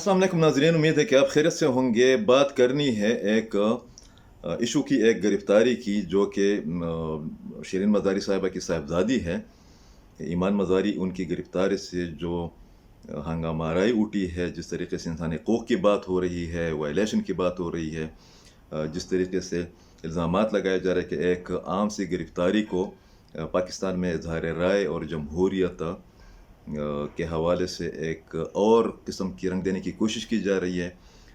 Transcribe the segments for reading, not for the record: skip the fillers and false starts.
अस्सलाम वालेकुम नाज़रीन, उम्मीद है कि आप खैरियत से होंगे। बात करनी है एक इशू की, एक गिरफ़्तारी की, जो कि शिरीन मज़ारी साहिबा की साहिबज़ादी है। ईमान मज़ारी, उनकी गिरफ़्तारी से जो हंगामा आराई उठी है, जिस तरीके से इंसानी हक़ूक़ की बात हो रही है, वायलेशन की बात हो रही है, जिस तरीके से इल्ज़ामात लगाए जा रहे हैं कि एक आम सी गिरफ़्तारी को पाकिस्तान में इज़हार राय और जमहूरियत के हवाले से एक और किस्म की रंग देने की कोशिश की जा रही है।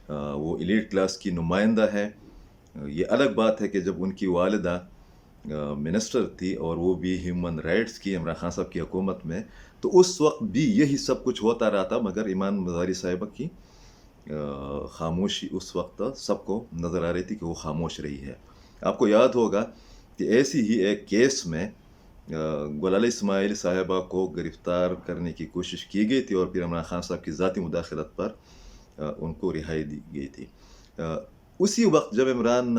वो एलीट क्लास की नुमाइंदा है। ये अलग बात है कि जब उनकी वालिदा मिनिस्टर थी और वो भी ह्यूमन राइट्स की इमरान खान साहब की हुकूमत में, तो उस वक्त भी यही सब कुछ होता रहा था, मगर ईमान मज़ारी साहिबा की खामोशी उस वक्त सबको नज़र आ रही थी कि वो खामोश रही है। आपको याद होगा कि ऐसी ही एक केस में गुलाल इस्माइल साहिबा को गिरफ़्तार करने की कोशिश की गई थी और फिर इमरान खान साहब की ज़ाती मुदाखलत पर उनको रिहाई दी गई थी। उसी वक्त जब इमरान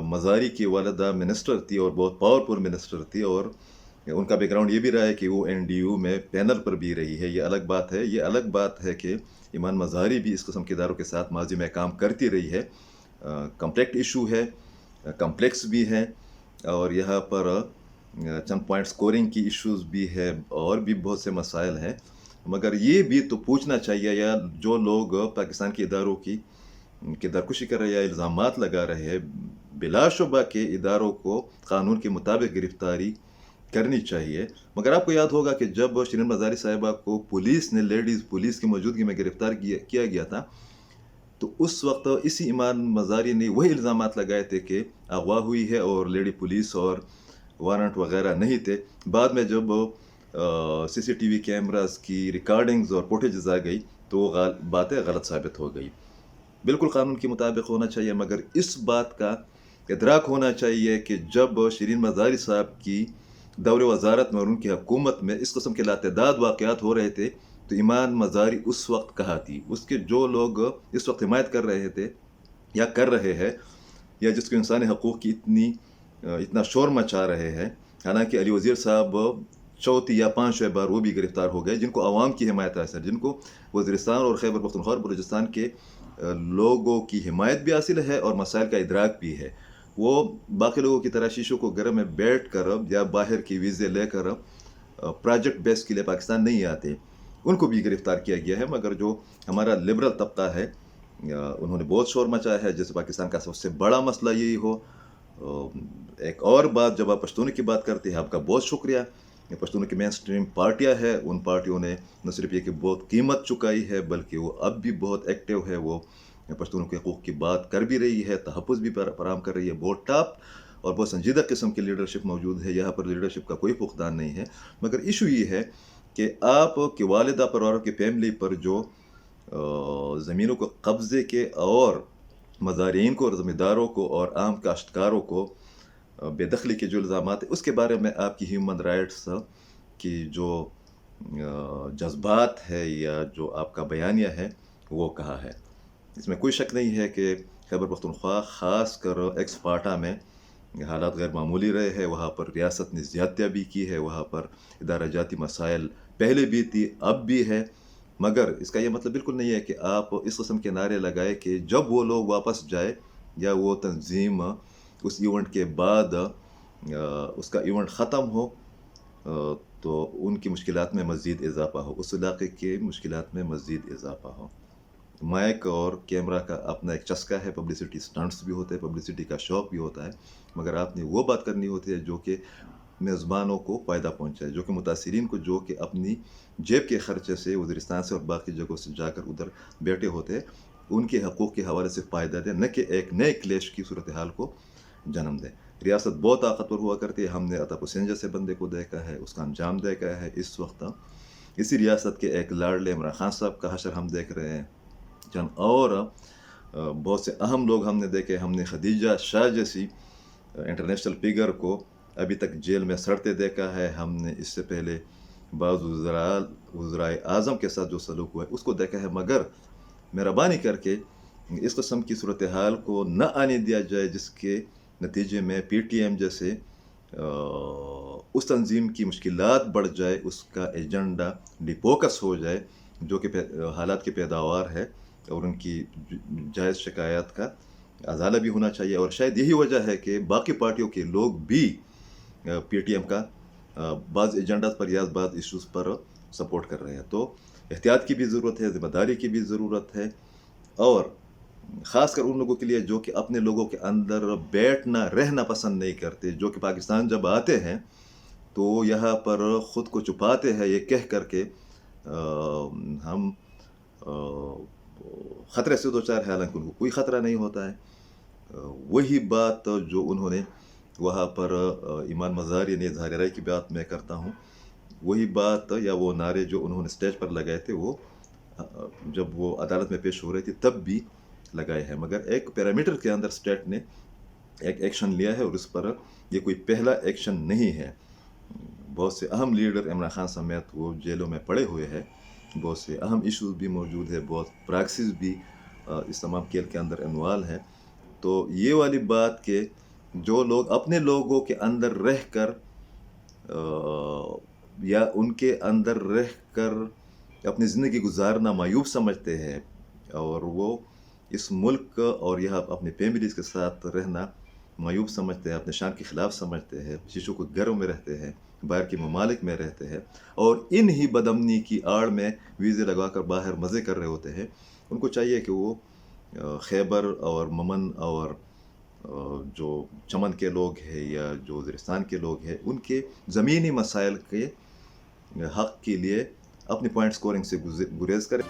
मज़ारी की वालिदा मिनिस्टर थी और बहुत पावरफुल मिनिस्टर थी, और उनका बैकग्राउंड ये भी रहा है कि वो NDU में पैनल पर भी रही है। ये अलग बात है। ये अलग बात है कि ईमान मज़ारी भी इस किस्म के इदारों के साथ माजी में काम करती रही है। कम्प्लेक्स इशू है, कम्प्लेक्स भी है, और यहाँ पर चंद पॉइंट स्कोरिंग की इश्यूज भी है, और भी बहुत से मसाइल हैं। मगर ये भी तो पूछना चाहिए, या जो लोग पाकिस्तान के इदारों की दरकुशी कर रहे हैं या इल्ज़ामात लगा रहे हैं, बिलाशुबा के इदारों को कानून के मुताबिक गिरफ़्तारी करनी चाहिए। मगर आपको याद होगा कि जब शिरीन मज़ारी साहिबा को पुलिस ने, लेडीज़ पुलिस की मौजूदगी में गिरफ़्तार किया गया था, तो उस वक्त इसी ईमान मज़ारी ने वही इल्ज़ामात लगाए थे कि अगवा हुई है और लेडी पुलिस और वारंट वगैरह नहीं थे। बाद में जब CCTV कैमरास की रिकॉर्डिंग्स और फुटेजेस आ गई, तो वो बातें गलत साबित हो गई। बिल्कुल कानून के मुताबिक होना चाहिए, मगर इस बात का इदराक होना चाहिए कि जब शिरीन मज़ारी साहब की दौरे वजारत में और उनकी हुकूमत में इस किस्म के लातदाद वाक़यात हो रहे थे, तो ईमान मज़ारी उस वक्त कहाँ थी? उसके जो लोग इस वक्त हिमायत कर रहे थे या कर रहे हैं, या जिसको इंसानी हकूक़ की इतना शोर मचा रहे हैं। हालांकि अली वज़ीर साहब चौथी या पाँचवें बार वो भी गिरफ़्तार हो गए, जिनको आवाम की हिमायत हासिल, जिनको वज़ीरिस्तान और खैबर पख्तूनख्वा और बलूचिस्तान के लोगों की हिमायत भी हासिल है और मसाइल का इदराक भी है। वो बाकी लोगों की तरह शीशों को घर में बैठ कर या बाहर की वीज़े लेकर प्रोजेक्ट बेस के लिए पाकिस्तान नहीं आते। उनको भी गिरफ़्तार किया गया है। मगर जो हमारा लिबरल तबका है, उन्होंने बहुत शोर मचाया है, जैसे पाकिस्तान का सबसे बड़ा मसला यही हो। एक और बात, जब आप पश्तून की बात करते हैं, आपका बहुत शुक्रिया। पश्तून की मेन स्ट्रीम पार्टियाँ हैं, उन पार्टियों ने न सिर्फ ये कि बहुत कीमत चुकाई है, बल्कि वो अब भी बहुत एक्टिव है। वो पश्तूनों के हकूक़ की बात कर भी रही है, तहफ़्फ़ुज़ भी फराहम कर रही है। बहुत टॉप और बहुत संजीदा किस्म की लीडरशिप मौजूद है। यहाँ पर लीडरशिप का कोई फुक़दान नहीं है। मगर इशू ये है कि आपकी वालिदा पर और आपकी फैमिली पर जो ज़मीनों को कब्ज़े के और मज़ारीन को और ज़मींदारों को और आम काश्तकारों को बेदखली के जो इल्ज़ामात है, उसके बारे में आपकी ह्यूमन राइट्स की जो जज्बात है या जो आपका बयानिया है, वो कहा है। इसमें कोई शक नहीं है कि खैबर पख्तूनख्वा ख़ास कर एक्स-पार्टा में हालात गैर मामूली रहे हैं। वहाँ पर रियासत ने ज़्यादतियाँ भी की है, वहाँ पर इदारा जाती मसाइल पहले भी थी, अब भी है। मगर इसका ये मतलब बिल्कुल नहीं है कि आप इस किस्म के नारे लगाए कि जब वो लोग वापस जाए या वो तंजीम उस इवेंट के बाद उसका इवेंट ख़त्म हो, तो उनकी मुश्किलात में मज़ीद इजाफ़ा हो, उस इलाके के मुश्किलात में मज़ीद इजाफ़ा हो। माइक और कैमरा का अपना एक चस्का है, पब्लिसिटी स्टंट्स भी होते हैं, पब्लिसिटी का शौक़ भी होता है। मगर आपने वो बात करनी होती है जो कि मेज़बानों को फ़ायदा पहुँचाए, जो कि मुतासिरीन को, जो कि अपनी जेब के ख़र्चे से वज़ीरिस्तान से और बाकी जगहों से जाकर उधर बैठे होते हैं, उनके हकूक़ के हवाले से फ़ायदा दें, न कि एक नए क्लेश की सूरत हाल को जन्म दें। रियासत बहुत ताकतवर हुआ करती है। हमने अताप हुसैन जैसे बंदे को देखा है, उसका अंजाम देखा है। इस वक्त इसी रियासत के एक लाडले इमरान खान साहब का हशर हम देख रहे हैं। चंद और बहुत से अहम लोग हमने देखे। हमने खदीजा शाह जैसी इंटरनेशनल फिगर को अभी तक जेल में सड़ते देखा है। हमने इससे पहले बाज़ वज़राए आज़म के साथ जो सलूक हुआ है उसको देखा है। मगर मेहरबानी करके इस किस्म की सूरत हाल को न आने दिया जाए जिसके नतीजे में PTM जैसे उस तंजीम की मुश्किलात बढ़ जाए, उसका एजेंडा डिफोकस हो जाए जो कि हालात की पैदावार है और उनकी जायज़ शिकायत का अजाला भी होना चाहिए। और शायद यही वजह है कि बाकी पार्टियों के लोग भी पीटीएम का बाज़ एजेंडा पर या बाज़ इश्यूज़ पर सपोर्ट कर रहे हैं। तो एहतियात की भी ज़रूरत है, ज़िम्मेदारी की भी ज़रूरत है, और ख़ासकर उन लोगों के लिए जो कि अपने लोगों के अंदर बैठना रहना पसंद नहीं करते, जो कि पाकिस्तान जब आते हैं तो यहाँ पर ख़ुद को छुपाते हैं ये कह कर के हम ख़तरे से दो चार, हालांकि उनको कोई ख़तरा नहीं होता है। वही बात जो उन्होंने वहाँ पर ईमान मज़ार यानी इज़हार राय की बात मैं करता हूँ, वही बात या वो नारे जो उन्होंने स्टेज पर लगाए थे वो जब वो अदालत में पेश हो रही थी तब भी लगाए हैं। मगर एक पैरामीटर के अंदर स्टेट ने एक एक्शन लिया है और उस पर ये कोई पहला एक्शन नहीं है। बहुत से अहम लीडर इमरान खान समेत वो जेलों में पड़े हुए हैं, बहुत से अहम इश्यूज भी मौजूद है, बहुत प्रैक्टिस भी इस तमाम खेल के अंदर इन्वॉल्व है। तो ये वाली बात के जो लोग अपने लोगों के अंदर रह कर या उनके अंदर रह कर अपनी ज़िंदगी गुजारना मायूब समझते हैं और वो इस मुल्क और यहाँ अपनी फैमिलीज़ के साथ रहना मायूब समझते हैं, अपने शान के ख़िलाफ़ समझते हैं, शिशु को घरों में रहते हैं, बाहर के ममालिक में रहते हैं और इन ही बदअमनी की आड़ में वीज़े लगा कर बाहर मज़े कर रहे होते हैं, उनको चाहिए कि वो खैबर और ममन और जो चमन के लोग हैं या जो वज़ीरिस्तान के लोग हैं उनके ज़मीनी मसाइल के हक़ के लिए अपनी पॉइंट स्कोरिंग से गुरेज करें।